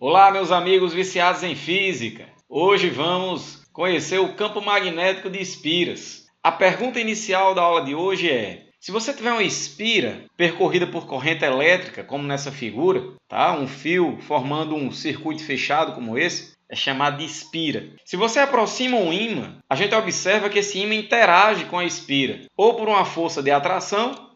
Olá, meus amigos viciados em física. Hoje vamos conhecer o campo magnético de espiras. A pergunta inicial da aula de hoje é: se você tiver uma espira percorrida por corrente elétrica, como nessa figura, tá? Um fio formando um circuito fechado como esse, é chamado de espira. Se você aproxima um ímã, a gente observa que esse ímã interage com a espira, ou por uma força de atração,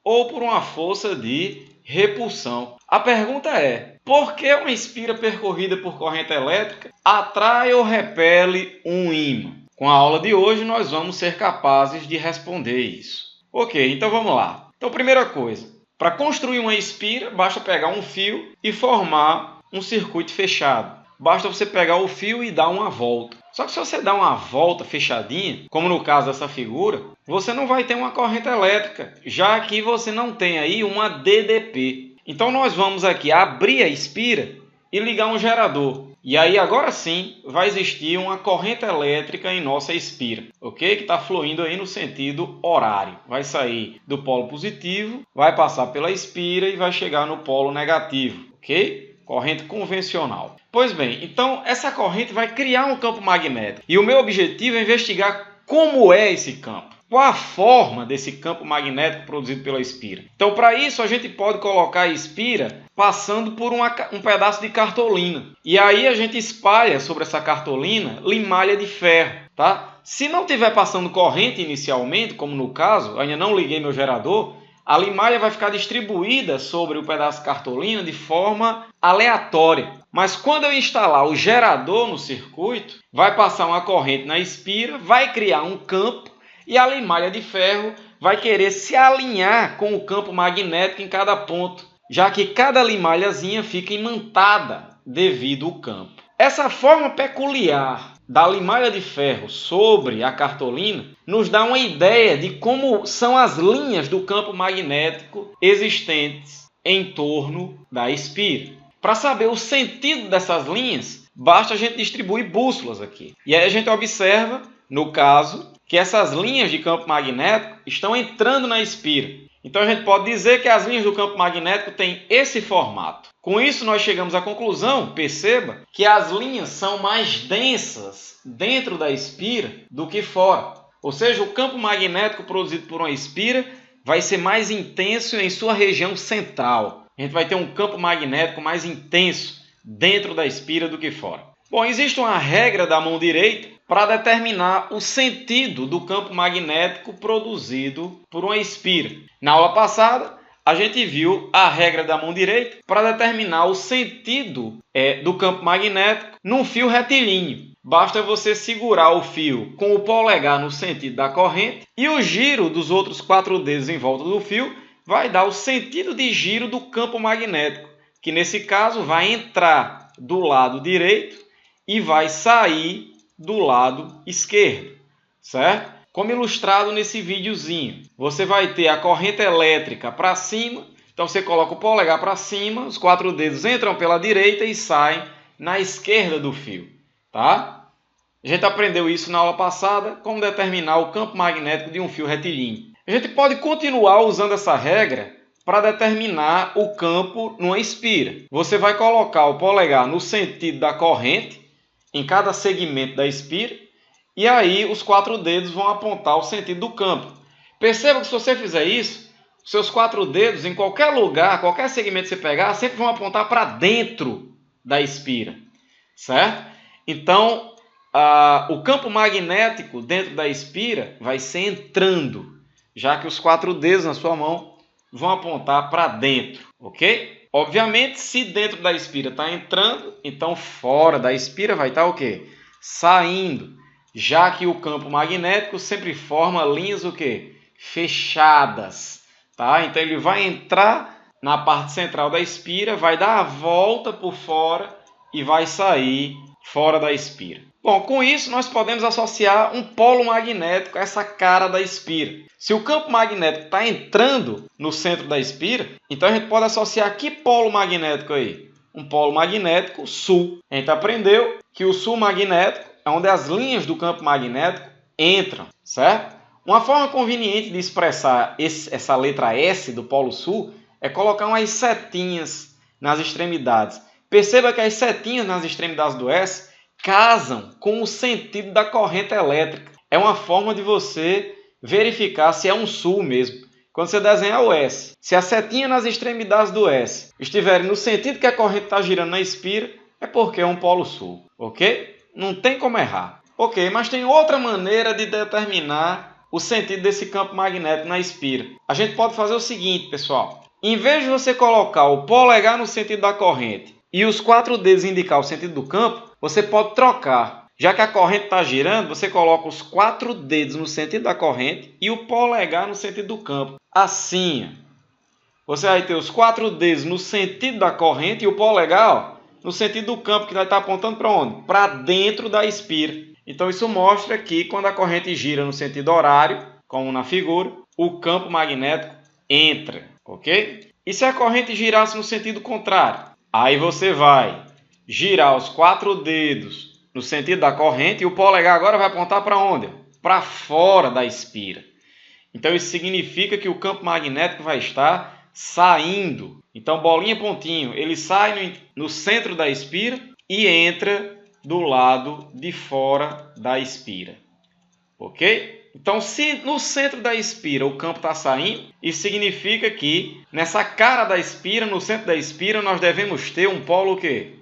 ou por uma força de repulsão. A pergunta é: por que uma espira percorrida por corrente elétrica atrai ou repele um ímã? Com a aula de hoje nós vamos ser capazes de responder isso. Ok, então vamos lá. Então, primeira coisa, para construir uma espira, basta pegar um fio e formar um circuito fechado. Basta você pegar o fio e dar uma volta. Só que se você dá uma volta fechadinha, como no caso dessa figura, você não vai ter uma corrente elétrica, já que você não tem aí uma DDP. Então nós vamos aqui abrir a espira e ligar um gerador. E aí agora sim vai existir uma corrente elétrica em nossa espira, ok? Que está fluindo aí no sentido horário. Vai sair do polo positivo, vai passar pela espira e vai chegar no polo negativo, ok? Corrente convencional. Pois bem, então essa corrente vai criar um campo magnético. E o meu objetivo é investigar como é esse campo. Qual a forma desse campo magnético produzido pela espira? Então, para isso, a gente pode colocar a espira passando por um pedaço de cartolina. E aí a gente espalha sobre essa cartolina limalha de ferro, tá? Se não estiver passando corrente inicialmente, como no caso, ainda não liguei meu gerador, a limalha vai ficar distribuída sobre o pedaço de cartolina de forma aleatória. Mas quando eu instalar o gerador no circuito, vai passar uma corrente na espira, vai criar um campo e a limalha de ferro vai querer se alinhar com o campo magnético em cada ponto, já que cada limalhazinha fica imantada devido ao campo. Essa forma peculiar da limalha de ferro sobre a cartolina nos dá uma ideia de como são as linhas do campo magnético existentes em torno da espira. Para saber o sentido dessas linhas, basta a gente distribuir bússolas aqui. E aí a gente observa, no caso, que essas linhas de campo magnético estão entrando na espira. Então a gente pode dizer que as linhas do campo magnético têm esse formato. Com isso nós chegamos à conclusão, perceba, que as linhas são mais densas dentro da espira do que fora. Ou seja, o campo magnético produzido por uma espira vai ser mais intenso em sua região central. A gente vai ter um campo magnético mais intenso dentro da espira do que fora. Bom, existe uma regra da mão direita para determinar o sentido do campo magnético produzido por uma espira. Na aula passada, a gente viu a regra da mão direita para determinar o sentido do campo magnético num fio retilíneo. Basta você segurar o fio com o polegar no sentido da corrente e o giro dos outros 4 dedos em volta do fio vai dar o sentido de giro do campo magnético, que nesse caso vai entrar do lado direito e vai sair do lado esquerdo, certo? Como ilustrado nesse videozinho. Você vai ter a corrente elétrica para cima, então você coloca o polegar para cima, os 4 dedos entram pela direita e saem na esquerda do fio, tá? A gente aprendeu isso na aula passada, como determinar o campo magnético de um fio retilíneo. A gente pode continuar usando essa regra para determinar o campo numa espira. Você vai colocar o polegar no sentido da corrente, em cada segmento da espira, e aí os 4 dedos vão apontar o sentido do campo. Perceba que se você fizer isso, seus 4 dedos, em qualquer lugar, qualquer segmento que você pegar, sempre vão apontar para dentro da espira, certo? Então, o campo magnético dentro da espira vai ser entrando, já que os 4 dedos na sua mão vão apontar para dentro, ok? Obviamente, se dentro da espira está entrando, então fora da espira vai estar o quê? Saindo, já que o campo magnético sempre forma linhas o quê? Fechadas, tá? Então ele vai entrar na parte central da espira, vai dar a volta por fora e vai sair fora da espira. Bom, com isso nós podemos associar um polo magnético a essa cara da espira. Se o campo magnético está entrando no centro da espira, então a gente pode associar que polo magnético aí? Um polo magnético sul. A gente aprendeu que o sul magnético é onde as linhas do campo magnético entram, certo? Uma forma conveniente de expressar essa letra S do polo sul é colocar umas setinhas nas extremidades. Perceba que as setinhas nas extremidades do S casam com o sentido da corrente elétrica. É uma forma de você verificar se é um sul mesmo. Quando você desenhar o S, se a setinha nas extremidades do S estiverem no sentido que a corrente está girando na espira, é porque é um polo sul, ok? Não tem como errar. Ok, mas tem outra maneira de determinar o sentido desse campo magnético na espira. A gente pode fazer o seguinte, pessoal. Em vez de você colocar o polegar no sentido da corrente e os 4 dedos indicar o sentido do campo, você pode trocar. Já que a corrente está girando, você coloca os 4 dedos no sentido da corrente e o polegar no sentido do campo. Assim, você vai ter os 4 dedos no sentido da corrente e o polegar, ó, no sentido do campo, que vai estar apontando para onde? Para dentro da espira. Então isso mostra que quando a corrente gira no sentido horário, como na figura, o campo magnético entra, ok? E se a corrente girasse no sentido contrário? Aí você vai girar os 4 dedos no sentido da corrente e o polegar agora vai apontar para onde? Para fora da espira. Então isso significa que o campo magnético vai estar saindo. Então bolinha pontinho, ele sai no centro da espira e entra do lado de fora da espira. Ok? Então se no centro da espira o campo está saindo, isso significa que nessa cara da espira, no centro da espira, nós devemos ter um polo o quê?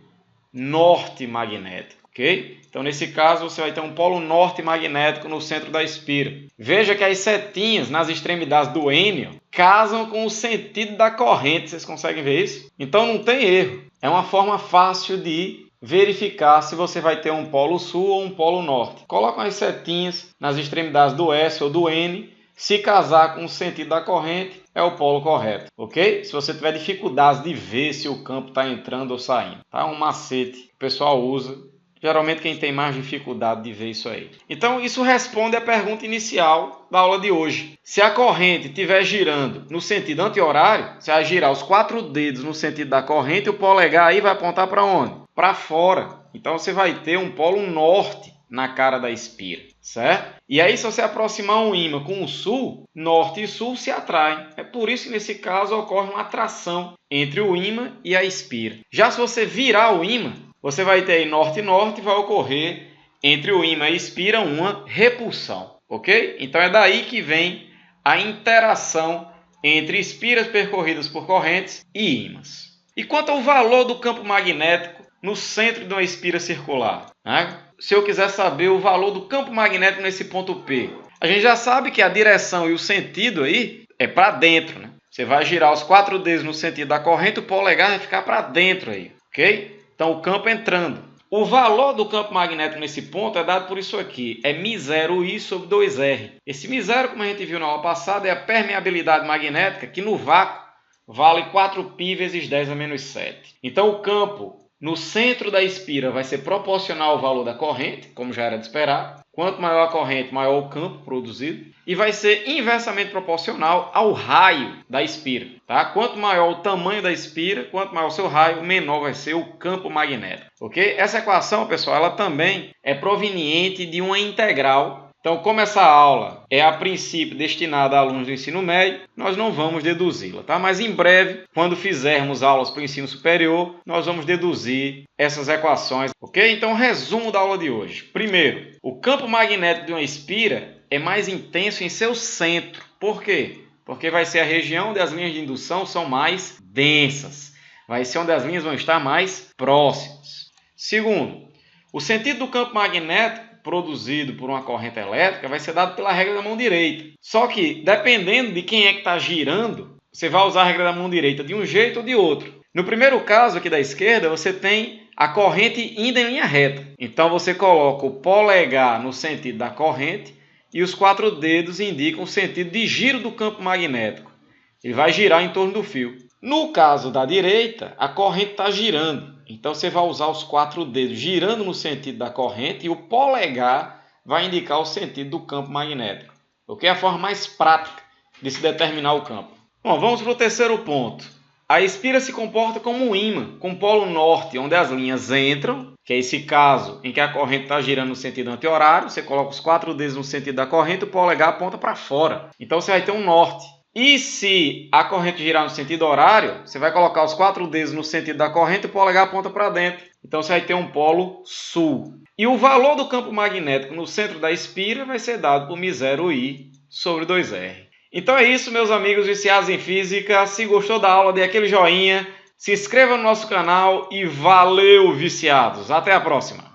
Norte magnético. Ok? Então, nesse caso, você vai ter um polo norte magnético no centro da espira. Veja que as setinhas nas extremidades do N casam com o sentido da corrente. Vocês conseguem ver isso? Então, não tem erro. É uma forma fácil de verificar se você vai ter um polo sul ou um polo norte. Coloca as setinhas nas extremidades do S ou do N. Se casar com o sentido da corrente, é o polo correto, ok? Se você tiver dificuldades de ver se o campo está entrando ou saindo, tá? Um macete que o pessoal usa. Geralmente quem tem mais dificuldade de ver isso aí. Então isso responde à pergunta inicial da aula de hoje. Se a corrente estiver girando no sentido anti-horário, você vai girar os 4 dedos no sentido da corrente e o polegar aí vai apontar para onde? Para fora. Então você vai ter um polo norte na cara da espira, certo? E aí se você aproximar um ímã com o sul, norte e sul se atraem. É por isso que nesse caso ocorre uma atração entre o ímã e a espira. Já se você virar o ímã, você vai ter aí norte e norte, vai ocorrer entre o ímã e a espira uma repulsão, ok? Então é daí que vem a interação entre espiras percorridas por correntes e ímãs. E quanto ao valor do campo magnético no centro de uma espira circular, né? Se eu quiser saber o valor do campo magnético nesse ponto P, a gente já sabe que a direção e o sentido aí é para dentro, né? Você vai girar os 4 dedos no sentido da corrente, o polegar vai ficar para dentro aí, ok? Então, o campo entrando. O valor do campo magnético nesse ponto é dado por isso aqui. É μ0i sobre 2r. Esse μ0, como a gente viu na aula passada, é a permeabilidade magnética, que no vácuo vale 4π vezes 10 a menos 7. Então, o campo no centro da espira vai ser proporcional ao valor da corrente, como já era de esperar. Quanto maior a corrente, maior o campo produzido. E vai ser inversamente proporcional ao raio da espira. Tá? Quanto maior o tamanho da espira, quanto maior o seu raio, menor vai ser o campo magnético. Ok? Essa equação, pessoal, ela também é proveniente de uma integral. Então, como essa aula é a princípio destinada a alunos do ensino médio, nós não vamos deduzi-la, tá? Mas em breve, quando fizermos aulas para o ensino superior, nós vamos deduzir essas equações, ok? Então, resumo da aula de hoje. Primeiro, o campo magnético de uma espira é mais intenso em seu centro. Por quê? Porque vai ser a região onde as linhas de indução são mais densas. Vai ser onde as linhas vão estar mais próximas. Segundo, o sentido do campo magnético produzido por uma corrente elétrica vai ser dado pela regra da mão direita. Só que, dependendo de quem é que está girando, você vai usar a regra da mão direita de um jeito ou de outro. No primeiro caso aqui da esquerda, você tem a corrente indo em linha reta. Então você coloca o polegar no sentido da corrente e os 4 dedos indicam o sentido de giro do campo magnético. Ele vai girar em torno do fio. No caso da direita, a corrente está girando. Então você vai usar os 4 dedos girando no sentido da corrente e o polegar vai indicar o sentido do campo magnético. Ok? É a forma mais prática de se determinar o campo. Bom, vamos para o terceiro ponto. A espira se comporta como um ímã, com polo norte, onde as linhas entram, que é esse caso em que a corrente está girando no sentido anti-horário. Você coloca os 4 dedos no sentido da corrente e o polegar aponta para fora. Então você vai ter um norte. E se a corrente girar no sentido horário, você vai colocar os 4 dedos no sentido da corrente e o polegar aponta para dentro. Então você vai ter um polo sul. E o valor do campo magnético no centro da espira vai ser dado por μ0I sobre 2R. Então é isso, meus amigos viciados em física. Se gostou da aula, dê aquele joinha, se inscreva no nosso canal e valeu, viciados! Até a próxima!